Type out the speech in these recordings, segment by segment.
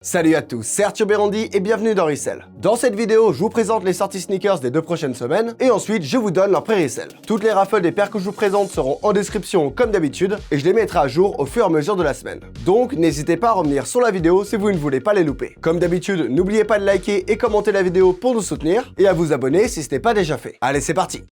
Salut à tous, c'est Arthur Berandi et bienvenue dans Resell. Dans cette vidéo, je vous présente les sorties sneakers des 2 prochaines semaines et ensuite je vous donne leur pré-resell. Toutes les raffles des paires que je vous présente seront en description comme d'habitude et je les mettrai à jour au fur et à mesure de la semaine. Donc n'hésitez pas à revenir sur la vidéo si vous ne voulez pas les louper. Comme d'habitude, n'oubliez pas de liker et commenter la vidéo pour nous soutenir et à vous abonner si ce n'est pas déjà fait. Allez, c'est parti!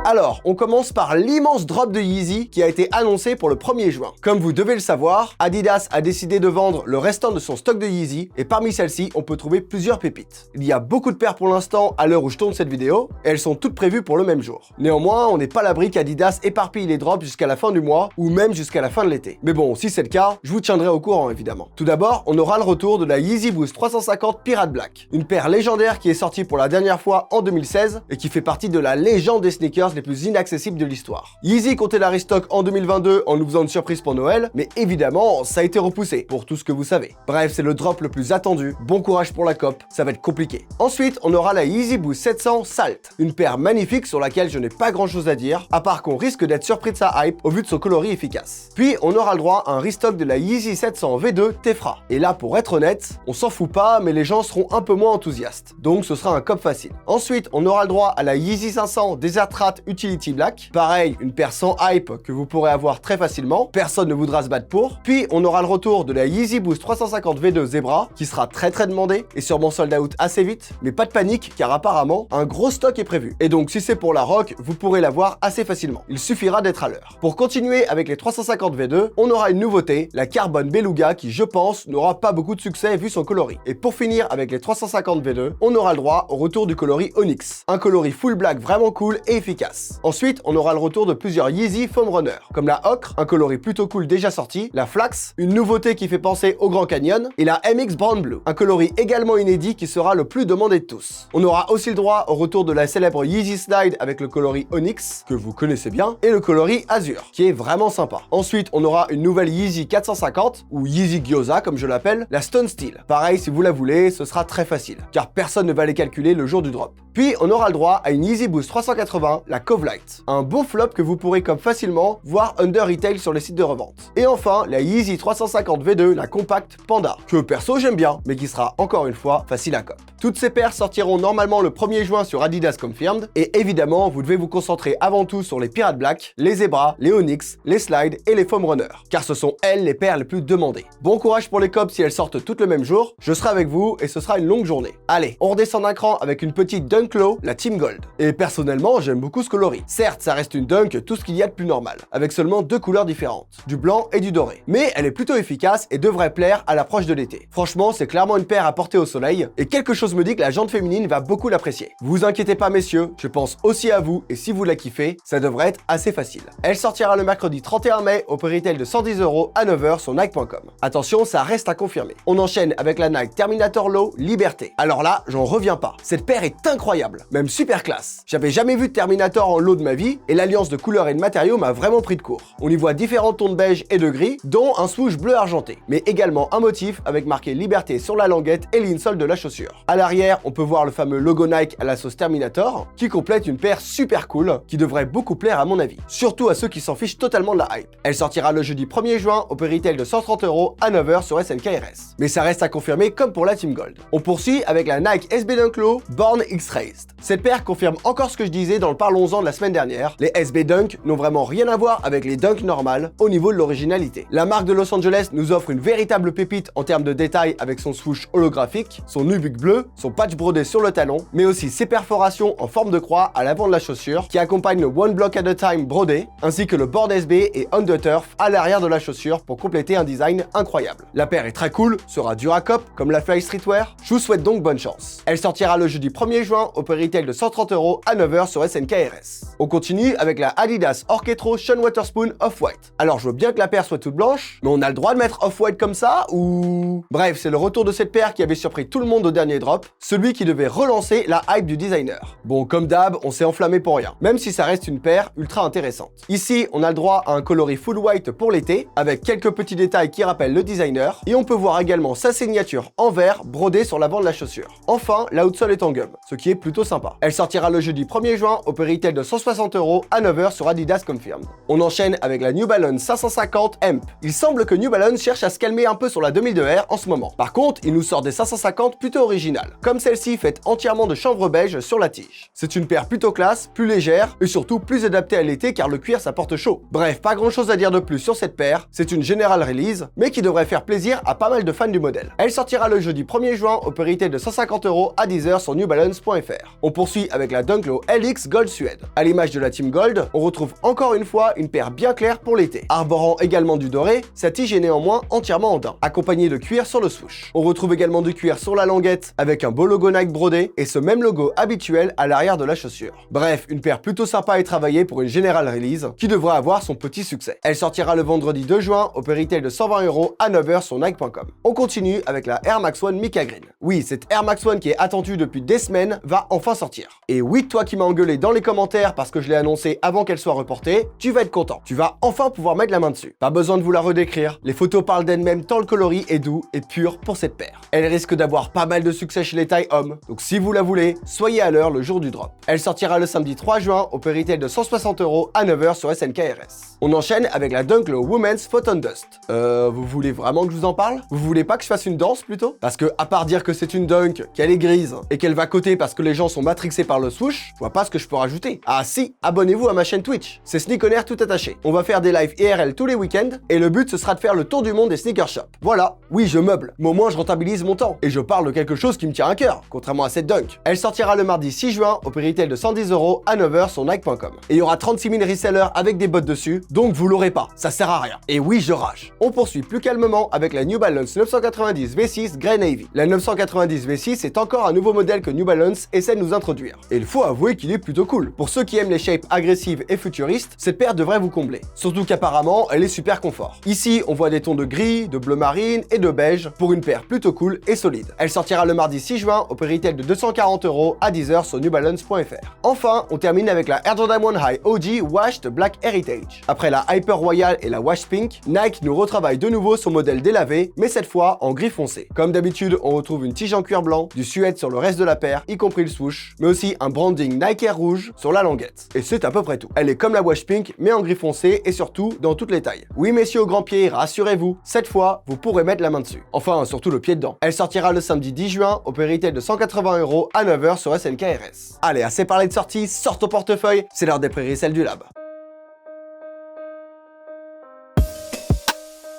Alors, on commence par l'immense drop de Yeezy qui a été annoncé pour le 1er juin. Comme vous devez le savoir, Adidas a décidé de vendre le restant de son stock de Yeezy et parmi celles-ci, on peut trouver plusieurs pépites. Il y a beaucoup de paires pour l'instant à l'heure où je tourne cette vidéo et elles sont toutes prévues pour le même jour. Néanmoins, on n'est pas à l'abri qu'Adidas éparpille les drops jusqu'à la fin du mois ou même jusqu'à la fin de l'été. Mais bon, si c'est le cas, je vous tiendrai au courant évidemment. Tout d'abord, on aura le retour de la Yeezy Boost 350 Pirate Black, une paire légendaire qui est sortie pour la dernière fois en 2016 et qui fait partie de la légende des sneakers les plus inaccessibles de l'histoire. Yeezy comptait la restock en 2022 en nous faisant une surprise pour Noël, mais évidemment, ça a été repoussé, pour tout ce que vous savez. Bref, c'est le drop le plus attendu, bon courage pour la COP, ça va être compliqué. Ensuite, on aura la Yeezy Boost 700 Salt, une paire magnifique sur laquelle je n'ai pas grand chose à dire, à part qu'on risque d'être surpris de sa hype au vu de son coloris efficace. Puis, on aura le droit à un restock de la Yeezy 700 V2 Tefra. Et là, pour être honnête, on s'en fout pas, mais les gens seront un peu moins enthousiastes, donc ce sera un COP facile. Ensuite, on aura le droit à la Yeezy 500 Desert Rat Utility Black. Pareil, une paire sans hype que vous pourrez avoir très facilement. Personne ne voudra se battre pour. Puis, on aura le retour de la Yeezy Boost 350 V2 Zebra qui sera très demandée et sûrement sold out assez vite. Mais pas de panique car apparemment, un gros stock est prévu. Et donc, si c'est pour la rock, vous pourrez l'avoir assez facilement. Il suffira d'être à l'heure. Pour continuer avec les 350 V2, on aura une nouveauté, la Carbon Beluga qui, je pense, n'aura pas beaucoup de succès vu son coloris. Et pour finir avec les 350 V2, on aura le droit au retour du coloris Onyx. Un coloris full black vraiment cool et efficace. Ensuite, on aura le retour de plusieurs Yeezy Foam Runner, comme la Ocre, un coloris plutôt cool déjà sorti, la Flax, une nouveauté qui fait penser au Grand Canyon, et la MX Brown Blue, un coloris également inédit qui sera le plus demandé de tous. On aura aussi le droit au retour de la célèbre Yeezy Slide avec le coloris Onyx, que vous connaissez bien, et le coloris Azure, qui est vraiment sympa. Ensuite, on aura une nouvelle Yeezy 450, ou Yeezy Gyoza comme je l'appelle, la Stone Steel. Pareil, si vous la voulez, ce sera très facile, car personne ne va les calculer le jour du drop. Puis, on aura le droit à une Yeezy Boost 380, la Cove Light. Un bon flop que vous pourrez comme facilement voir under retail sur les sites de revente. Et enfin, la Yeezy 350 V2, la Compact Panda, que perso j'aime bien, mais qui sera encore une fois facile à cop. Toutes ces paires sortiront normalement le 1er juin sur Adidas Confirmed, et évidemment, vous devez vous concentrer avant tout sur les Pirate Black, les Zebra, les Onyx, les Slide et les Foam Runner, car ce sont elles les paires les plus demandées. Bon courage pour les cops si elles sortent toutes le même jour, je serai avec vous et ce sera une longue journée. Allez, on redescend d'un cran avec une petite Dunk Low, la Team Gold. Et personnellement, j'aime beaucoup ce coloris. Certes, ça reste une Dunk, tout ce qu'il y a de plus normal, avec seulement 2 couleurs différentes, du blanc et du doré. Mais elle est plutôt efficace et devrait plaire à l'approche de l'été. Franchement, c'est clairement une paire à porter au soleil, et quelque chose me dit que la jante féminine va beaucoup l'apprécier. Vous inquiétez pas messieurs, je pense aussi à vous, et si vous la kiffez, ça devrait être assez facile. Elle sortira le mercredi 31 mai au prix retail de 110 € à 9 h sur Nike.com. Attention, ça reste à confirmer. On enchaîne avec la Nike Terminator Low Liberté. Alors là, j'en reviens pas. Cette paire est incroyable, même super classe. J'avais jamais vu de Terminator en low de ma vie, et l'alliance de couleurs et de matériaux m'a vraiment pris de court. On y voit différents tons de beige et de gris, dont un swoosh bleu argenté, mais également un motif avec marqué Liberté sur la languette et l'insole de la chaussure. À l'arrière, on peut voir le fameux logo Nike à la sauce Terminator, qui complète une paire super cool, qui devrait beaucoup plaire à mon avis. Surtout à ceux qui s'en fichent totalement de la hype. Elle sortira le jeudi 1er juin au prix retail de 130 € à 9 h sur SNKRS. Mais ça reste à confirmer comme pour la Team Gold. On poursuit avec la Nike SB Dunk Low Born X-Raised. Cette paire confirme encore ce que je disais dans le Parlons-en de la semaine dernière. Les SB Dunk n'ont vraiment rien à voir avec les Dunk normales au niveau de l'originalité. La marque de Los Angeles nous offre une véritable pépite en termes de détails avec son swoosh holographique, son nubuck bleu, son patch brodé sur le talon, mais aussi ses perforations en forme de croix à l'avant de la chaussure qui accompagnent le One Block at a Time brodé, ainsi que le board SB et On the Turf à l'arrière de la chaussure pour compléter un design incroyable. La paire est très cool, sera dure à cop comme la Fly Streetwear. Je vous souhaite donc bonne chance. Elle sortira le jeudi 1er juin au prix retail de 130 € à 9 h sur SNKRS. On continue avec la Adidas Orchestro Sean Wotherspoon Off-White. Alors je veux bien que la paire soit toute blanche, mais on a le droit de mettre Off-White comme ça ou... Bref, c'est le retour de cette paire qui avait surpris tout le monde au dernier drop drop, celui qui devait relancer la hype du designer. Bon, comme d'hab, on s'est enflammé pour rien, même si ça reste une paire ultra intéressante. Ici, on a le droit à un coloris full white pour l'été, avec quelques petits détails qui rappellent le designer, et on peut voir également sa signature en vert brodée sur l'avant de la chaussure. Enfin, la outsole est en gum, ce qui est plutôt sympa. Elle sortira le jeudi 1er juin au prix retail de 160 € à 9h sur Adidas Confirmed. On enchaîne avec la New Balance 550 Hemp. Il semble que New Balance cherche à se calmer un peu sur la 2002R en ce moment. Par contre, il nous sort des 550 plutôt originales, comme celle-ci faite entièrement de chanvre beige sur la tige. C'est une paire plutôt classe, plus légère et surtout plus adaptée à l'été car le cuir ça porte chaud. Bref, pas grand chose à dire de plus sur cette paire, c'est une general release, mais qui devrait faire plaisir à pas mal de fans du modèle. Elle sortira le jeudi 1er juin au prix retail de 150 € à 10h sur newbalance.fr. On poursuit avec la Dunk Low LX Gold Suede. À l'image de la Team Gold, on retrouve encore une fois une paire bien claire pour l'été. Arborant également du doré, sa tige est néanmoins entièrement en daim, accompagnée de cuir sur le swoosh. On retrouve également du cuir sur la languette avec un beau logo Nike brodé et ce même logo habituel à l'arrière de la chaussure. Bref, une paire plutôt sympa et travaillée pour une general release qui devrait avoir son petit succès. Elle sortira le vendredi 2 juin au prix retail de 120 € à 9h sur Nike.com. On continue avec la Air Max One Mika Green. Oui, cette Air Max One qui est attendue depuis des semaines va enfin sortir. Et oui, toi qui m'as engueulé dans les commentaires parce que je l'ai annoncé avant qu'elle soit reportée, tu vas être content. Tu vas enfin pouvoir mettre la main dessus. Pas besoin de vous la redécrire, les photos parlent d'elles-mêmes tant le coloris est doux et pur pour cette paire. Elle risque d'avoir pas mal de succès chez les tailles hommes, donc si vous la voulez, soyez à l'heure le jour du drop. Elle sortira le samedi 3 juin au prix retail de 160 € à 9h sur SNKRS. On enchaîne avec la Dunk Low Women's Photon Dust. Vous voulez vraiment que je vous en parle? Vous voulez pas que je fasse une danse plutôt? Parce que à part dire que c'est une dunk, qu'elle est grise et qu'elle va coter parce que les gens sont matrixés par le swoosh, je vois pas ce que je peux rajouter. Ah si, abonnez-vous à ma chaîne Twitch. C'est Sneakonaire tout attaché. On va faire des lives IRL tous les week-ends et le but ce sera de faire le tour du monde des sneaker shops. Voilà, oui je meuble, mais au moins je rentabilise mon temps et je parle de quelque chose qui me tient à cœur, contrairement à cette dunk. Elle sortira le mardi 6 juin au prix retail de 110 € à 9h sur Nike.com. Et il y aura 36 000 resellers avec des bottes dessus, donc vous l'aurez pas, ça sert à rien. Et oui je rage. On poursuit plus calmement avec la New Balance 990 V6 Grey Navy. La 990 V6 est encore un nouveau modèle que New Balance essaie de nous introduire. Et il faut avouer qu'il est plutôt cool. Pour ceux qui aiment les shapes agressives et futuristes, cette paire devrait vous combler. Surtout qu'apparemment, elle est super confort. Ici, on voit des tons de gris, de bleu marine et de beige pour une paire plutôt cool et solide. Elle sortira le mardi 6 juin au prix retail de 240 € à 10h sur newbalance.fr. Enfin, on termine avec la Air Jordan 1 High OG Washed Black Heritage. Après la Hyper Royal et la Wash Pink, Nike nous retravaille de nouveau son modèle délavé, mais cette fois en gris foncé. Comme d'habitude, on retrouve une tige en cuir blanc, du suède sur le reste de la paire, y compris le swoosh, mais aussi un branding Nike Air rouge sur la languette. Et c'est à peu près tout. Elle est comme la Wash Pink, mais en gris foncé et surtout dans toutes les tailles. Oui messieurs au grand pied, rassurez-vous, cette fois, vous pourrez mettre la main dessus. Enfin, surtout le pied dedans. Elle sortira le samedi 10 juin au prix retail de 180 € à 9h sur SNKRS. Allez, assez parlé de sortie, sort ton portefeuille, c'est l'heure des prix resell du lab.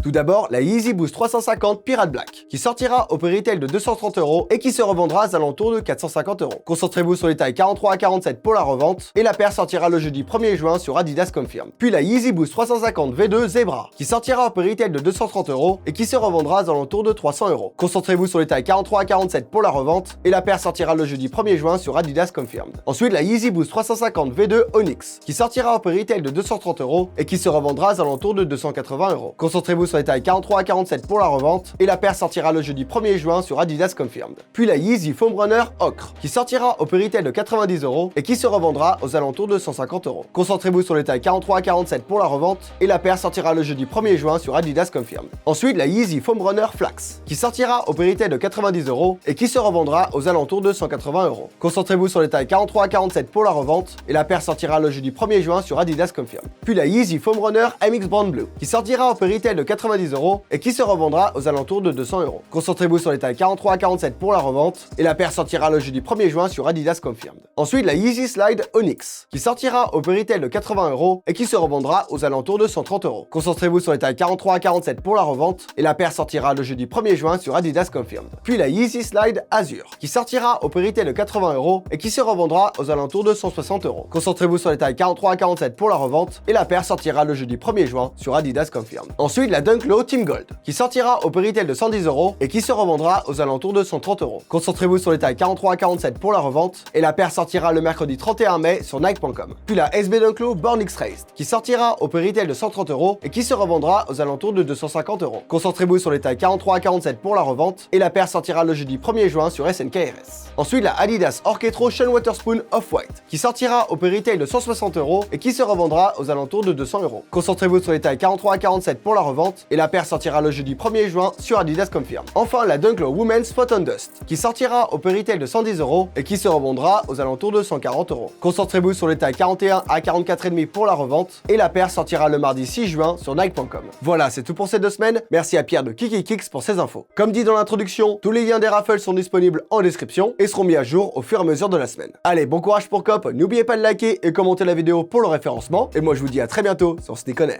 Tout d'abord, la Yeezy Boost 350 Pirate Black, qui sortira au prix retail de 230 € et qui se revendra aux alentours de 450 €. Concentrez-vous sur les tailles 43 à 47 pour la revente, et la paire sortira le jeudi 1er juin sur Adidas Confirmed. Puis la Yeezy Boost 350 V2 Zebra, qui sortira au prix retail de 230 € et qui se revendra aux alentours de 300 €. Concentrez-vous sur les tailles 43 à 47 pour la revente, et la paire sortira le jeudi 1er juin sur Adidas Confirmed. Ensuite, la Yeezy Boost 350 V2 Onyx, qui sortira au prix retail de 230 € et qui se revendra aux alentours de 280 €. Concentrez-vous sur les tailles 43 à 47 pour la revente, et la paire sortira le jeudi 1er juin sur Adidas Confirmed. Puis la Yeezy Foam Runner Ocre, qui sortira au prix retail de 90 € et qui se revendra aux alentours de 150 €. Concentrez-vous sur les tailles 43 à 47 pour la revente, et la paire sortira le jeudi 1er juin sur Adidas Confirmed. Ensuite, la Yeezy Foam Runner Flax, qui sortira au prix retail de 90 € et qui se revendra aux alentours de 180 €. Concentrez-vous sur les tailles 43 à 47 pour la revente, et la paire sortira le jeudi 1er juin sur Adidas Confirmed. Puis la Yeezy Foam Runner MX Brand Blue, qui sortira au prix retail de 90 € et qui se revendra aux alentours de 200 €. Concentrez-vous sur les tailles 43 à 47 pour la revente, et la paire sortira le jeudi 1er juin sur Adidas Confirmed. Ensuite, la Yeezy Slide Onyx, qui sortira au prix retail de 80 € et qui se revendra aux alentours de 130 €. Concentrez-vous sur les tailles 43 à 47 pour la revente, et la paire sortira le jeudi 1er juin sur Adidas Confirmed. Puis la Yeezy Slide Azure, qui sortira au prix retail de 80 € et qui se revendra aux alentours de 160 €. Concentrez-vous sur les tailles 43 à 47 pour la revente, et la paire sortira le jeudi 1er juin sur Adidas Confirmed. Ensuite, la Dunk Low Team Gold, qui sortira au prix retail de 110 € et qui se revendra aux alentours de 130 €. Concentrez-vous sur les tailles 43 à 47 pour la revente, et la paire sortira le mercredi 31 mai sur Nike.com. Puis la SB Dunk Low Born X-Raced, qui sortira au prix retail de 130 € et qui se revendra aux alentours de 250 €. Concentrez-vous sur les tailles 43 à 47 pour la revente, et la paire sortira le jeudi 1er juin sur SNKRS. Ensuite, la Adidas Orchestro Sean Wotherspoon Off-White, qui sortira au prix retail de 160 € et qui se revendra aux alentours de 200 €. Concentrez-vous sur les tailles 43 à 47 pour la revente, et la paire sortira le jeudi 1er juin sur Adidas Confirm. Enfin, la Dunk Low Women's Spot on Dust, qui sortira au prix retail de 110 € et qui se revendra aux alentours de 140 €. Concentrez-vous sur les tailles 41 à 44,5 pour la revente, et la paire sortira le mardi 6 juin sur Nike.com. Voilà, c'est tout pour ces 2 semaines. Merci à Pierre de Kiki Kicks pour ces infos. Comme dit dans l'introduction, tous les liens des raffles sont disponibles en description et seront mis à jour au fur et à mesure de la semaine. Allez, bon courage pour COP, n'oubliez pas de liker et commenter la vidéo pour le référencement, et moi je vous dis à très bientôt sur Sneaker.